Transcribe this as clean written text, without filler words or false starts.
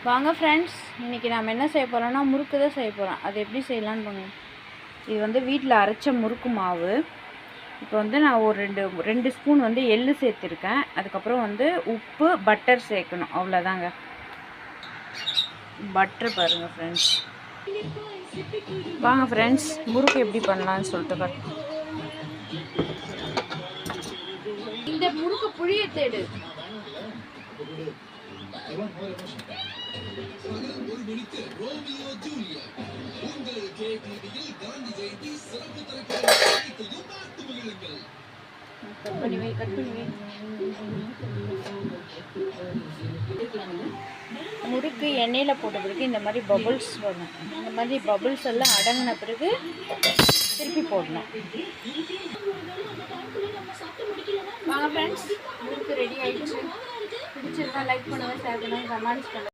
வாங்க ஃப்ரெண்ட்ஸ், இன்றைக்கி நம்ம என்ன செய்ய போகிறோம்னா முறுக்கு தான் செய்ய போகிறோம். அது எப்படி செய்யலான்னு பண்ணுங்க. இது வந்து வீட்டில் அரைச்ச முறுக்கு மாவு. இப்போ வந்து நான் ஒரு ரெண்டு ஸ்பூன் வந்து எள்ளு சேர்த்துருக்கேன். அதுக்கப்புறம் வந்து உப்பு, பட்டர் சேர்க்கணும், அவ்வளோதாங்க. பட்டர் பாருங்கள் ஃப்ரெண்ட்ஸ். வாங்க ஃப்ரெண்ட்ஸ், முறுக்கு எப்படி பண்ணலான்னு சொல்லிட்டு இந்த முறுக்கு புளிய தேடு. முறுக்கு எண்ணெயில் போட்ட பிறகு இந்த மாதிரி பபுள்ஸ் வரும். இந்த மாதிரி பபுள்ஸ் எல்லாம் அடங்கின பிறகு திருப்பி போடணும். வாங்க ஃப்ரெண்ட்ஸ், முறுக்கு ரெடி ஆகிடுச்சு. பிடிச்சிருந்தா லைக் பண்ணுங்கள், ஷேர் பண்ணுங்கள், கமெண்ட்ஸ் பண்ணுங்கள்.